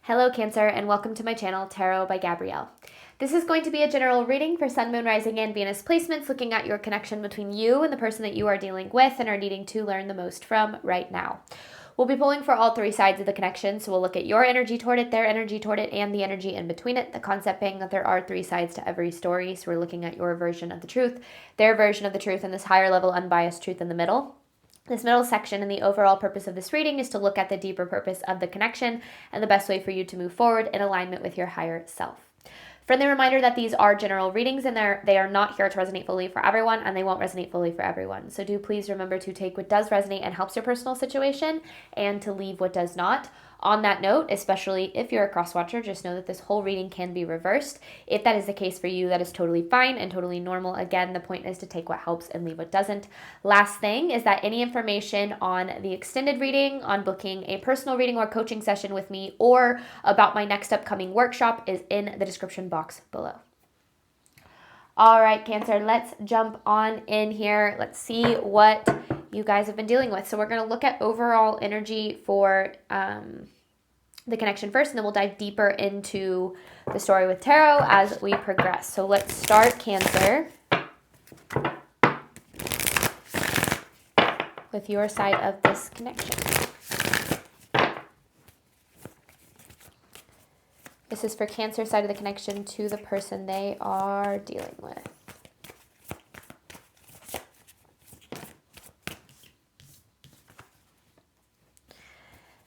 Hello Cancer, and welcome to my channel, Tarot by Gabrielle. This is going to be a general reading for Sun, Moon, Rising, and Venus placements, looking at your connection between you and the person that you are dealing with and are needing to learn the most from right now. We'll be pulling for all three sides of the connection, so we'll look at your energy toward it, their energy toward it, and the energy in between it. The concept being that there are three sides to every story, so we're looking at your version of the truth, their version of the truth, and this higher level unbiased truth in the middle. This middle section and the overall purpose of this reading is to look at the deeper purpose of the connection and the best way for you to move forward in alignment with your higher self. Friendly reminder that these are general readings and they are not here to resonate fully for everyone, and they won't resonate fully for everyone. So do please remember to take what does resonate and helps your personal situation and to leave what does not. On that note, especially if you're a cross-watcher, just know that this whole reading can be reversed. If that is the case for you, that is totally fine and totally normal. Again, the point is to take what helps and leave what doesn't. Last thing is that any information on the extended reading, on booking a personal reading or coaching session with me, or about my next upcoming workshop is in the description box below. All right, Cancer, let's jump on in here. Let's see what you guys have been dealing with. So we're going to look at overall energy for the connection first, and then we'll dive deeper into the story with tarot as we progress. So let's start, Cancer, with your side of this connection. This is for Cancer side of the connection to the person they are dealing with.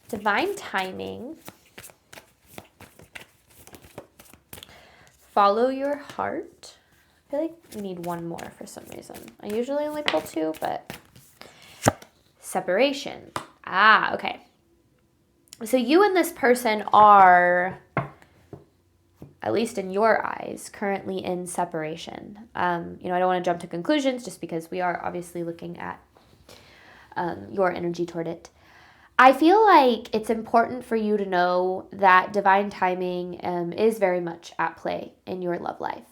Divine timing. Follow your heart. I feel like we need one more for some reason. I usually only pull two, but separation. Okay. So you and this person are, at least in your eyes, currently in separation. I don't want to jump to conclusions just because we are obviously looking at your energy toward it. I feel like it's important for you to know that divine timing is very much at play in your love life.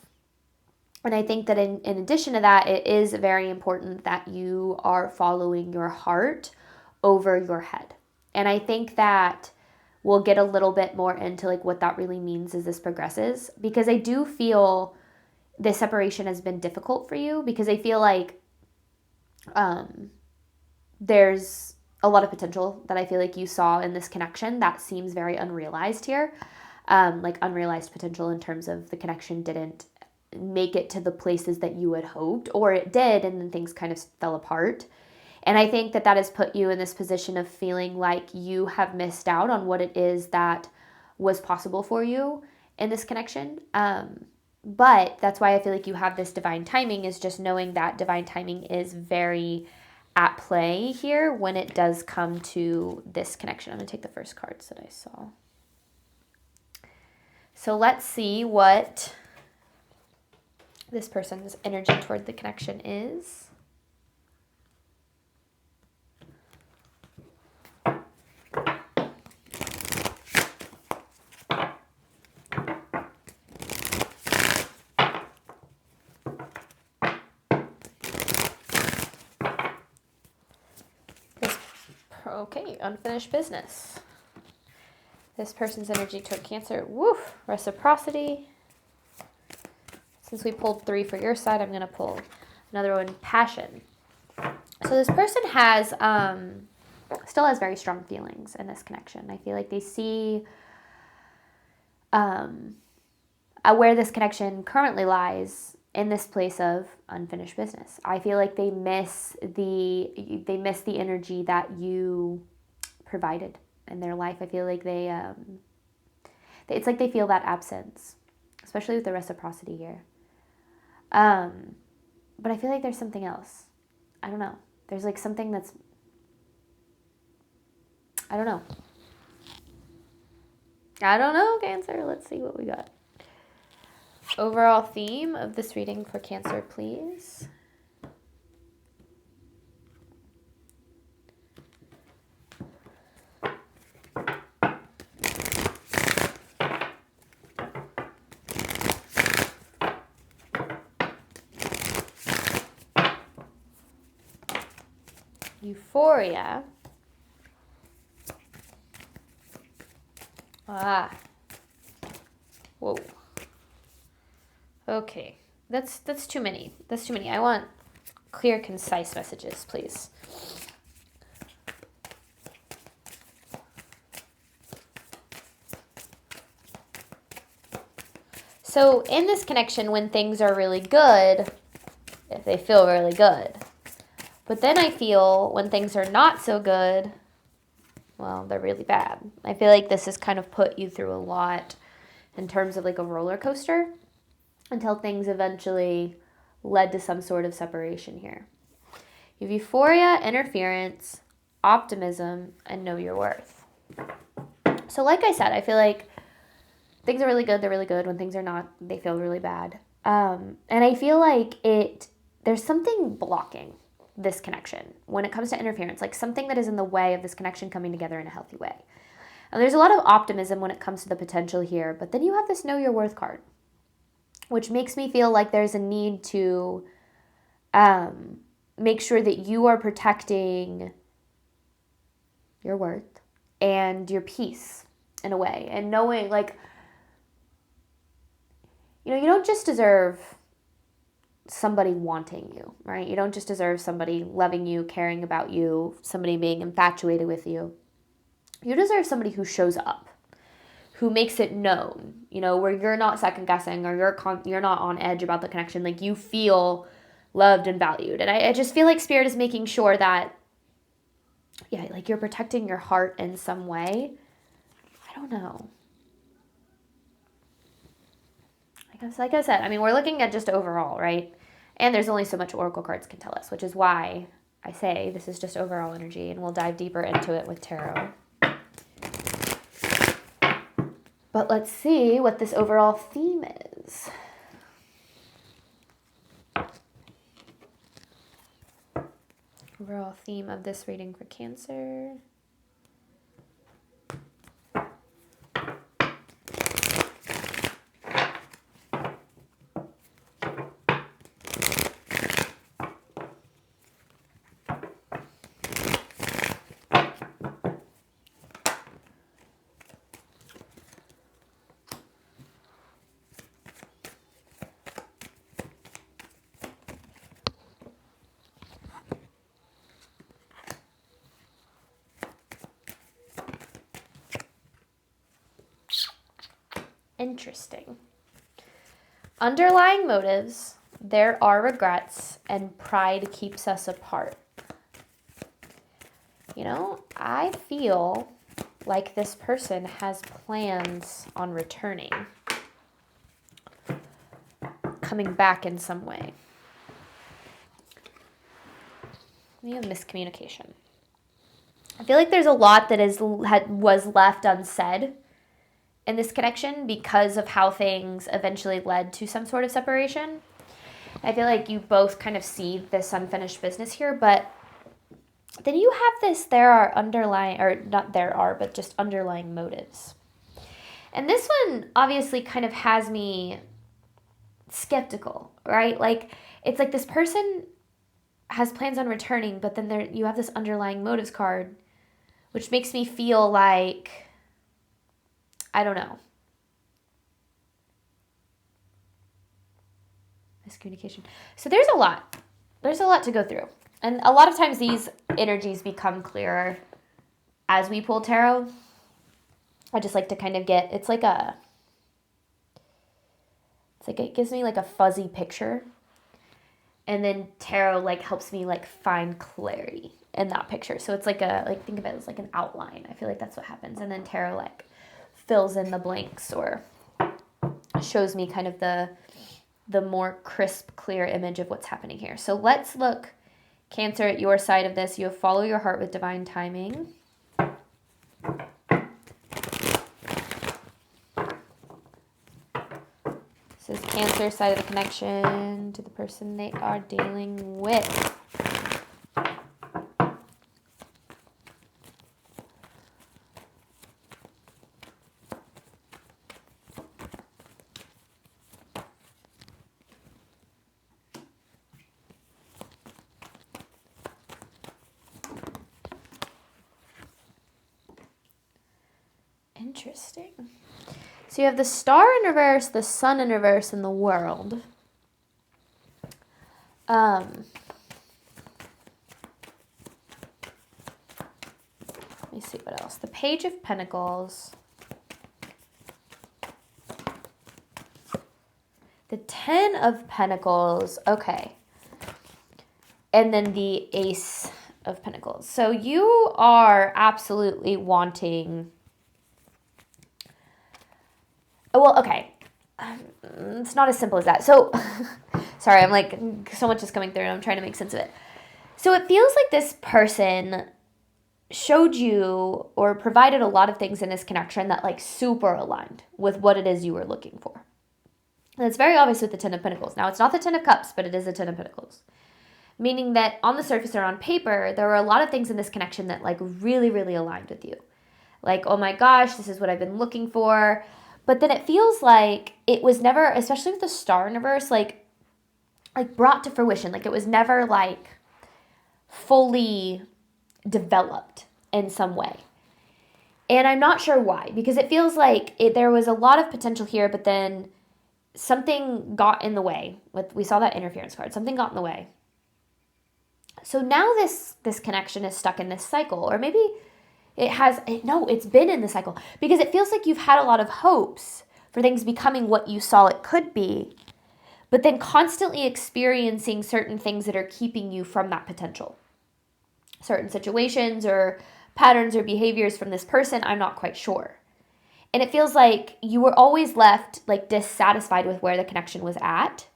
And I think that in addition to that, it is very important that you are following your heart over your head. And I think that we'll get a little bit more into like what that really means as this progresses, because I do feel this separation has been difficult for you, because I feel like there's a lot of potential that I feel like you saw in this connection that seems very unrealized here. Like unrealized potential in terms of the connection didn't make it to the places that you had hoped, or it did and then things kind of fell apart. And I think that has put you in this position of feeling like you have missed out on what it is that was possible for you in this connection. But that's why I feel like you have this divine timing, is just knowing that divine timing is very at play here when it does come to this connection. I'm going to take the first cards that I saw. So let's see what this person's energy toward the connection is. Okay, unfinished business. This person's energy toward Cancer. Woof, reciprocity. Since we pulled three for your side, I'm going to pull another one, passion. So this person has, still has very strong feelings in this connection. I feel like they see where this connection currently lies in this place of unfinished business. I feel like they miss the energy that you provided in their life. I feel like it's like they feel that absence, especially with the reciprocity here. But I feel like there's something else. I don't know. There's like something that's, I don't know, Cancer. Let's see what we got. Overall theme of this reading for Cancer, please. Euphoria. Ah. Whoa. Okay. That's too many. That's too many. I want clear, concise messages, please. So in this connection, when things are really good, if they feel really good. But then I feel when things are not so good, well, they're really bad. I feel like this has kind of put you through a lot in terms of like a roller coaster until things eventually led to some sort of separation here. You have euphoria, interference, optimism, and know your worth. So like I said, I feel like things are really good, they're really good. When things are not, they feel really bad. And I feel like there's something blocking this connection when it comes to interference, like something that is in the way of this connection coming together in a healthy way. And there's a lot of optimism when it comes to the potential here, but then you have this know your worth card, which makes me feel like there's a need to make sure that you are protecting your worth and your peace in a way, and knowing like, you know, you don't just deserve somebody wanting you, right? You don't just deserve somebody loving you, caring about you, somebody being infatuated with you. You deserve somebody who shows up, who makes it known, you know, where you're not second guessing or you're not on edge about the connection. Like you feel loved and valued. And I just feel like Spirit is making sure that, yeah, like you're protecting your heart in some way. I don't know. Like I said, I mean, we're looking at just overall, right? And there's only so much Oracle cards can tell us, which is why I say this is just overall energy, and we'll dive deeper into it with tarot. But let's see what this overall theme is. Overall theme of this reading for Cancer. Interesting. Underlying motives, there are regrets, and pride keeps us apart. You know, I feel like this person has plans on returning, coming back in some way. We have miscommunication. I feel like there's a lot that was left unsaid in this connection because of how things eventually led to some sort of separation. I feel like you both kind of see this unfinished business here, but then you have this, there are underlying, or not there are, but just underlying motives. And this one obviously kind of has me skeptical, right? Like, it's like this person has plans on returning, but then you have this underlying motives card, which makes me feel like, I don't know. Miscommunication. So there's a lot. There's a lot to go through. And a lot of times these energies become clearer as we pull tarot. I just like to kind of get, it gives me like a fuzzy picture. And then tarot like helps me like find clarity in that picture. So it's think of it as like an outline. I feel like that's what happens. And then tarot like fills in the blanks or shows me kind of the more crisp, clear image of what's happening here. So let's look, Cancer, at your side of this. You have follow your heart with divine timing. This is Cancer's side of the connection to the person they are dealing with. Interesting. So you have the star in reverse, the sun in reverse, and the world. Let me see what else. The Page of Pentacles. The Ten of Pentacles. Okay. And then the Ace of Pentacles. So you are absolutely wanting... Well, okay. It's not as simple as that. So, sorry, I'm like, so much is coming through and I'm trying to make sense of it. So it feels like this person showed you or provided a lot of things in this connection that like super aligned with what it is you were looking for. And it's very obvious with the Ten of Pentacles. Now, it's not the Ten of Cups, but it is the Ten of Pentacles. Meaning that on the surface or on paper, there were a lot of things in this connection that like really, really aligned with you. Like, oh my gosh, this is what I've been looking for. But then it feels like it was never, especially with the star in reverse, like brought to fruition. Like it was never like fully developed in some way. And I'm not sure why, because it feels like there was a lot of potential here, but then something got in the way. We saw that interference card. Something got in the way. So now this connection is stuck in this cycle, or maybe it's been in the cycle, because it feels like you've had a lot of hopes for things becoming what you saw it could be, but then constantly experiencing certain things that are keeping you from that potential. Certain situations or patterns or behaviors from this person, I'm not quite sure. And it feels like you were always left like dissatisfied with where the connection was at.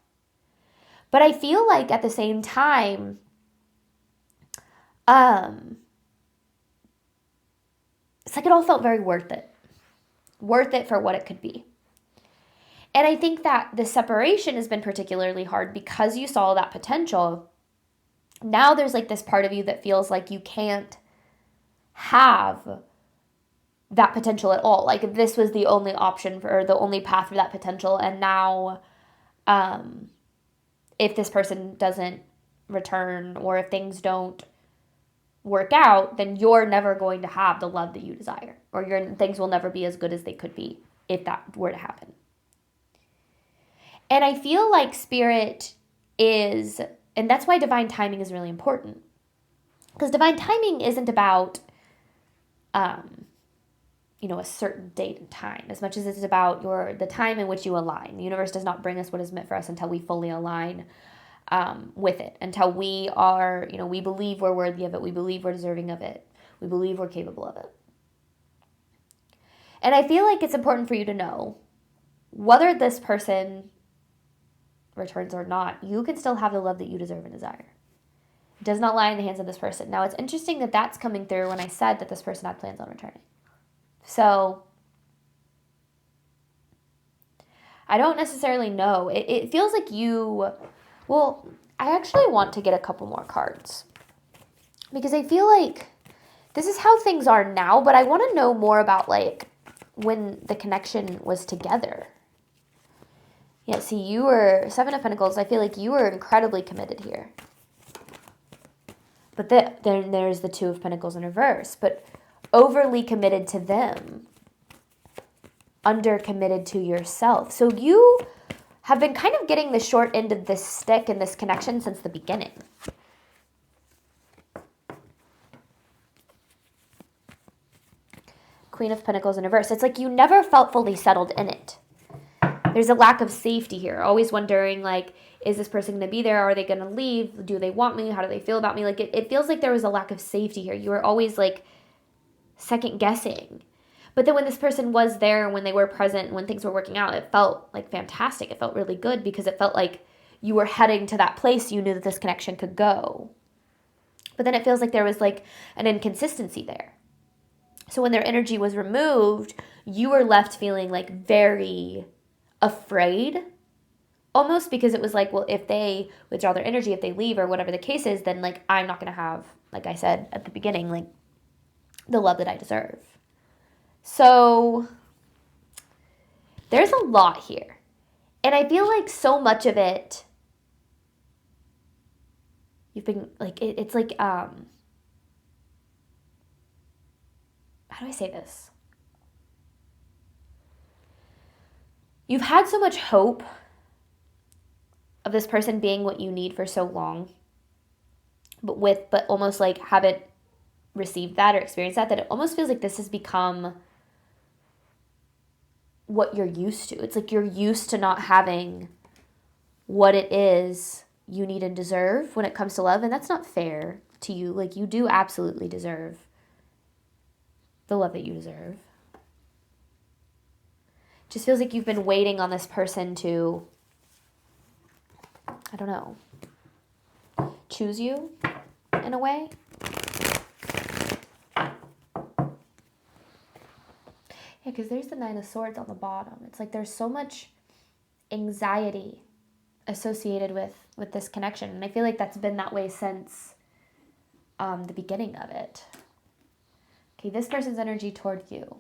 But I feel like at the same time, it's like it all felt very worth it for what it could be. And I think that the separation has been particularly hard because you saw that potential. Now there's like this part of you that feels like you can't have that potential at all. Like if this was the only option or the only path for that potential, and now if this person doesn't return or if things don't work out, then you're never going to have the love that you desire, or your things will never be as good as they could be if that were to happen. And I feel like Spirit is, and that's why divine timing is really important, because divine timing isn't about a certain date and time as much as it's about the time in which you align. The universe does not bring us what is meant for us until we fully align with it, until we are, we believe we're worthy of it. We believe we're deserving of it. We believe we're capable of it. And I feel like it's important for you to know whether this person returns or not, you can still have the love that you deserve and desire. It does not lie in the hands of this person. Now, it's interesting that that's coming through when I said that this person had plans on returning. So I don't necessarily know. It feels like I actually want to get a couple more cards, because I feel like this is how things are now, but I want to know more about like when the connection was together. Yeah, see, you were Seven of Pentacles. I feel like you were incredibly committed here. But then there's the Two of Pentacles in reverse, but overly committed to them, under committed to yourself. So you have been kind of getting the short end of this stick in this connection since the beginning. Queen of Pentacles in reverse. It's like you never felt fully settled in it. There's a lack of safety here. Always wondering, like, is this person going to be there? Are they going to leave? Do they want me? How do they feel about me? Like, it feels like there was a lack of safety here. You were always, like, second guessing. But then when this person was there, when they were present, when things were working out, it felt like fantastic. It felt really good because it felt like you were heading to that place you knew that this connection could go. But then it feels like there was like an inconsistency there. So when their energy was removed, you were left feeling like very afraid, almost, because it was like, well, if they withdraw their energy, if they leave or whatever the case is, then like I'm not going to have, like I said at the beginning, like the love that I deserve. So there's a lot here. And I feel like so much of it, you've been like, it's like, how do I say this? you've had so much hope of this person being what you need for so long, but almost like haven't received that or experienced that it almost feels like this has become what you're used to. It's like you're used to not having what it is you need and deserve when it comes to love, and that's not fair to you. Like, you do absolutely deserve the love that you deserve. It just feels like you've been waiting on this person to, I don't know, choose you in a way. Yeah, because there's the Nine of Swords on the bottom. It's like there's so much anxiety associated with this connection. And I feel like that's been that way since the beginning of it. Okay, this person's energy toward you.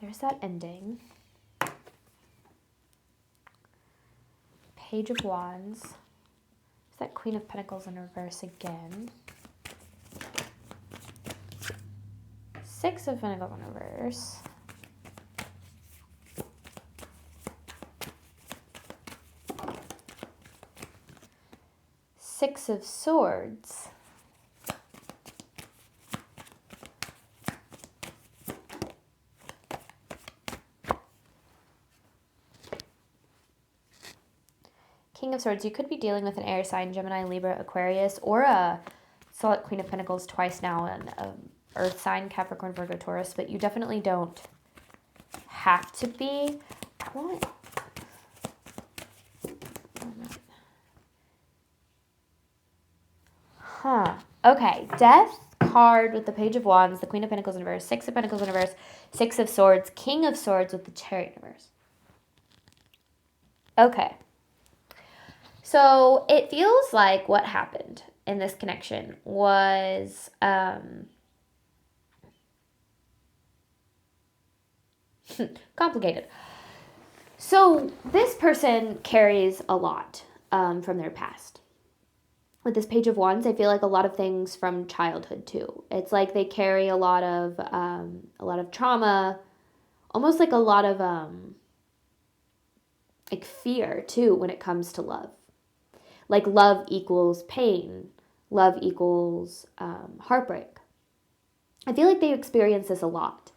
There's that ending. Page of Wands. There's that Queen of Pentacles in reverse again. Six of Pentacles in reverse. Six of Swords. King of Swords. You could be dealing with an air sign, Gemini, Libra, Aquarius, or a solid Queen of Pentacles twice now, an earth sign, Capricorn, Virgo, Taurus, but you definitely don't have to be. Okay. Death card with the Page of Wands, the Queen of Pentacles in reverse, Six of Pentacles in reverse, Six of Swords, King of Swords with the Chariot in reverse. Okay. So it feels like what happened in this connection was complicated. So this person carries a lot from their past. With this Page of Wands, I feel like a lot of things from childhood too. It's like they carry a lot of trauma, almost like a lot of like fear too when it comes to love. Like love equals pain, love equals heartbreak. I feel like they experience this a lot.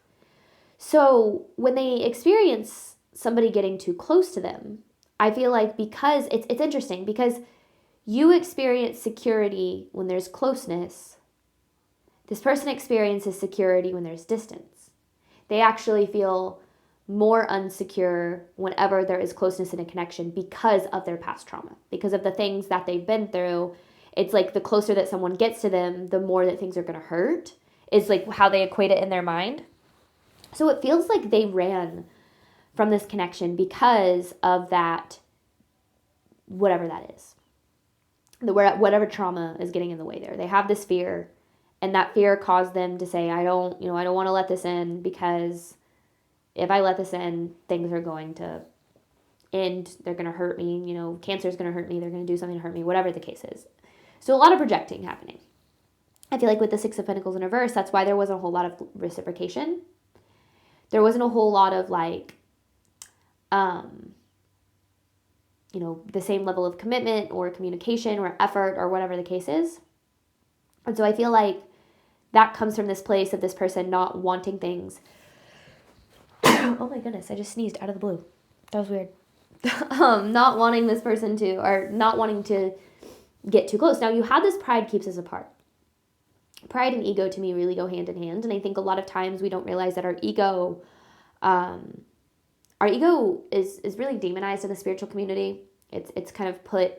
So when they experience somebody getting too close to them, I feel like because it's interesting because you experience security when there's closeness. This person experiences security when there's distance. They actually feel more unsecure whenever there is closeness in a connection because of their past trauma, because of the things that they've been through. It's like the closer that someone gets to them, the more that things are going to hurt, is like how they equate it in their mind. So it feels like they ran from this connection because of that, whatever that is. Whatever trauma is getting in the way there. They have this fear, and that fear caused them to say, I don't want to let this in, because if I let this in, things are going to end. They're going to hurt me. Cancer is going to hurt me. They're going to do something to hurt me, whatever the case is. So a lot of projecting happening. I feel like with the Six of Pentacles in reverse, that's why there wasn't a whole lot of reciprocation. There wasn't a whole lot of like, the same level of commitment or communication or effort or whatever the case is. And so I feel like that comes from this place of this person not wanting things. Oh my goodness, I just sneezed out of the blue. That was weird. Not wanting this person to, or not wanting to get too close. Now you have this pride keeps us apart. Pride and ego to me really go hand in hand. And I think a lot of times we don't realize that our ego is really demonized in the spiritual community. It's kind of put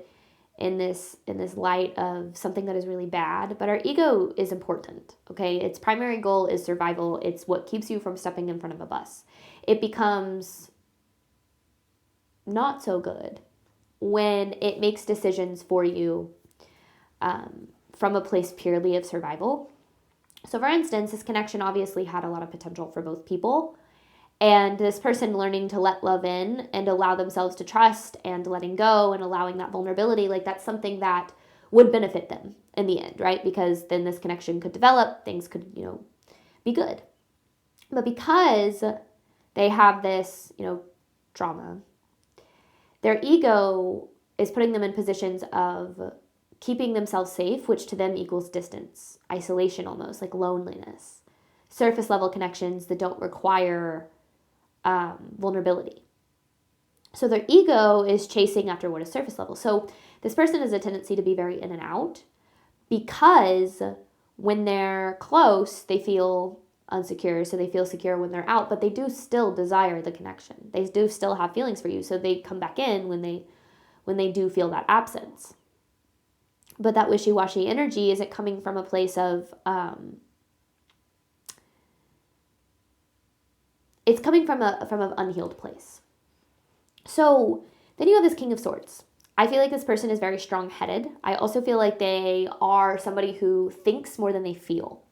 in this light of something that is really bad, but our ego is important, okay? Its primary goal is survival. It's what keeps you from stepping in front of a bus. It becomes not so good when it makes decisions for you from a place purely of survival. So for instance, this connection obviously had a lot of potential for both people. And this person learning to let love in and allow themselves to trust and letting go and allowing that vulnerability, like that's something that would benefit them in the end, right? Because then this connection could develop, things could, be good. But because they have this, trauma, their ego is putting them in positions of keeping themselves safe, which to them equals distance, isolation almost, like loneliness, surface level connections that don't require vulnerability. So their ego is chasing after what is surface level. So this person has a tendency to be very in and out because when they're close, they feel unsecure. So they feel secure when they're out, but they do still desire the connection. They do still have feelings for you. So they come back in when they do feel that absence. But that wishy-washy energy isn't coming from a place of it's coming from an unhealed place. So then you have this King of Swords. I feel like this person is very strong-headed. I also feel like they are somebody who thinks more than they feel.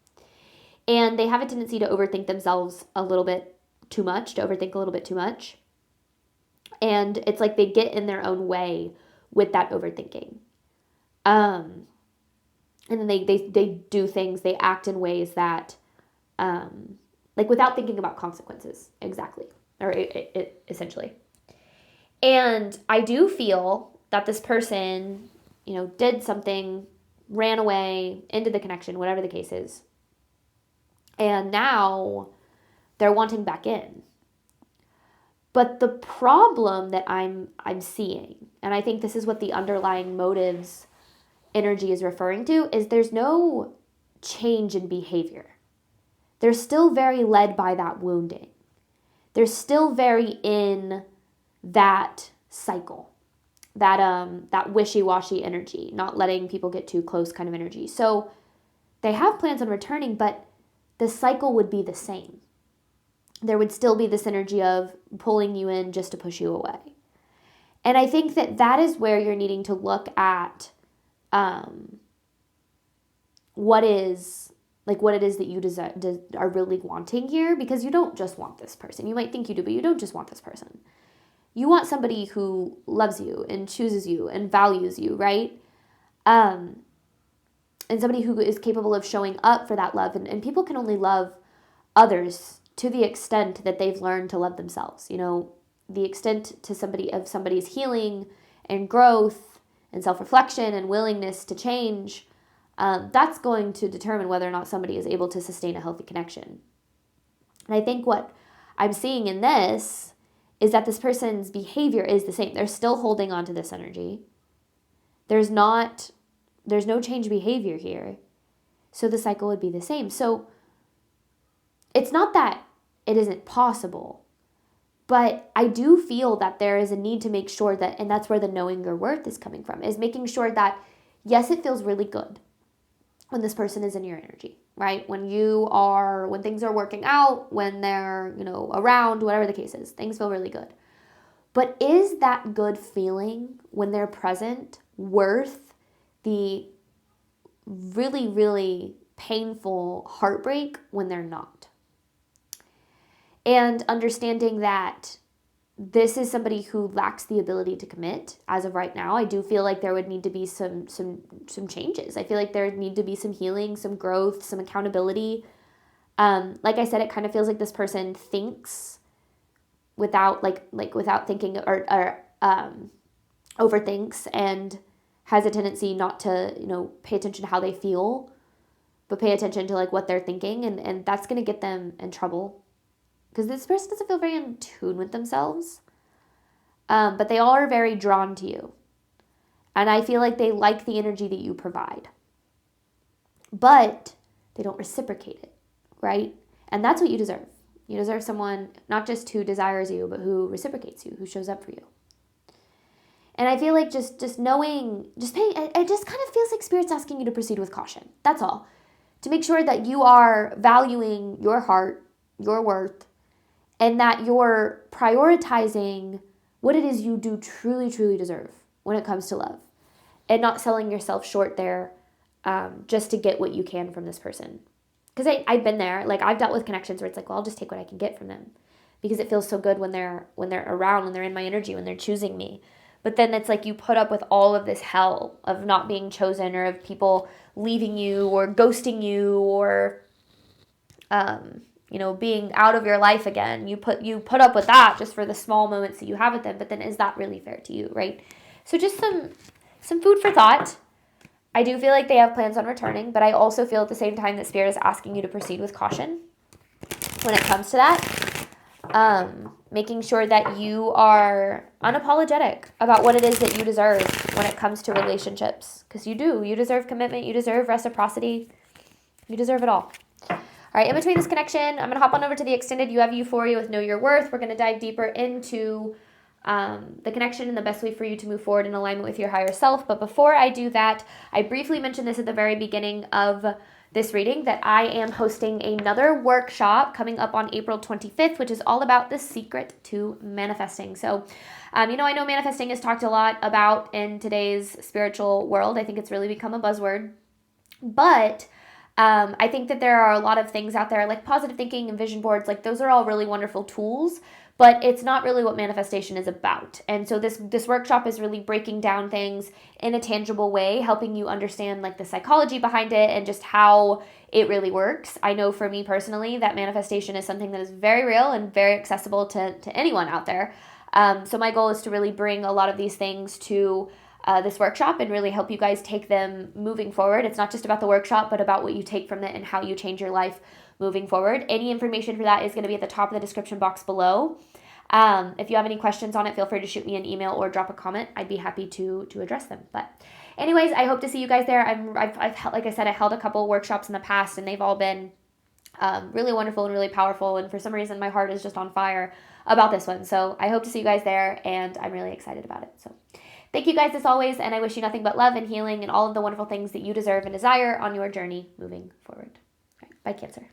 And they have a tendency to overthink themselves a little bit too much, to overthink a little bit too much. And it's like they get in their own way with that overthinking. And then they do things, they act in ways that like without thinking about consequences, exactly, or it essentially. And I do feel that this person, did something, ran away, ended the connection, whatever the case is. And now they're wanting back in. But the problem that I'm seeing, and I think this is what the underlying motives energy is referring to, is there's no change in behavior. They're still very led by that wounding. They're still very in that cycle, that wishy-washy energy, not letting people get too close kind of energy. So they have plans on returning, but the cycle would be the same. There would still be this energy of pulling you in just to push you away. And I think that is where you're needing to look at what it is that you are really wanting here, because you don't just want this person. You might think you do, but you don't just want this person. You want somebody who loves you and chooses you and values you, right? And somebody who is capable of showing up for that love. And people can only love others to the extent that they've learned to love themselves. The extent to somebody's healing and growth and self-reflection and willingness to change, that's going to determine whether or not somebody is able to sustain a healthy connection. And I think what I'm seeing in this is that this person's behavior is the same. They're still holding on to this energy. There's no change behavior here. So the cycle would be the same. So it's not that it isn't possible, but I do feel that there is a need to make sure that, and that's where the knowing your worth is coming from, is making sure that, yes, it feels really good when this person is in your energy, right? When things are working out, when they're, around, whatever the case is, things feel really good. But is that good feeling when they're present worth the really, really painful heartbreak when they're not? And understanding that this is somebody who lacks the ability to commit as of right now. I do feel like there would need to be some changes. I feel like there need to be some healing, some growth, some accountability. Like I said, it kind of feels like this person thinks without without thinking, or overthinks, and has a tendency not to pay attention to how they feel, but pay attention to what they're thinking, and that's going to get them in trouble. Because this person doesn't feel very in tune with themselves. But they are very drawn to you. And I feel like they like the energy that you provide. But they don't reciprocate it, right? And that's what you deserve. You deserve someone not just who desires you, but who reciprocates you, who shows up for you. And I feel like just knowing, just paying, it just kind of feels like Spirit's asking you to proceed with caution. That's all. To make sure that you are valuing your heart, your worth, and that you're prioritizing what it is you do truly, truly deserve when it comes to love, and not selling yourself short there just to get what you can from this person. Because I've been there. Like, I've dealt with connections where it's like, well, I'll just take what I can get from them because it feels so good when they're around, when they're in my energy, when they're choosing me. But then it's like you put up with all of this hell of not being chosen, or of people leaving you or ghosting you, or being out of your life again. You put up with that just for the small moments that you have with them. But then, is that really fair to you, right? So just some food for thought. I do feel like they have plans on returning, but I also feel at the same time that Spirit is asking you to proceed with caution when it comes to that. Making sure that you are unapologetic about what it is that you deserve when it comes to relationships. Because you do. You deserve commitment. You deserve reciprocity. You deserve it all. All right, in between this connection, I'm going to hop on over to the extended You Have Euphoria with Know Your Worth. We're going to dive deeper into the connection and the best way for you to move forward in alignment with your higher self. But before I do that, I briefly mentioned this at the very beginning of this reading, that I am hosting another workshop coming up on April 25th, which is all about the secret to manifesting. So, I know manifesting is talked a lot about in today's spiritual world. I think it's really become a buzzword. But I think that there are a lot of things out there like positive thinking and vision boards. Like, those are all really wonderful tools, but it's not really what manifestation is about. And so this workshop is really breaking down things in a tangible way, helping you understand like the psychology behind it and just how it really works. I know for me personally that manifestation is something that is very real and very accessible to anyone out there. So my goal is to really bring a lot of these things to this workshop and really help you guys take them moving forward. It's not just about the workshop, but about what you take from it and how you change your life moving forward. Any information for that is going to be at the top of the description box below. If you have any questions on it, feel free to shoot me an email or drop a comment. I'd be happy to address them. But anyways, I hope to see you guys there. I've like I said, I held a couple workshops in the past, and they've all been really wonderful and really powerful. And for some reason, my heart is just on fire about this one. So I hope to see you guys there, and I'm really excited about it. So thank you guys as always, and I wish you nothing but love and healing and all of the wonderful things that you deserve and desire on your journey moving forward. All right, bye, Cancer.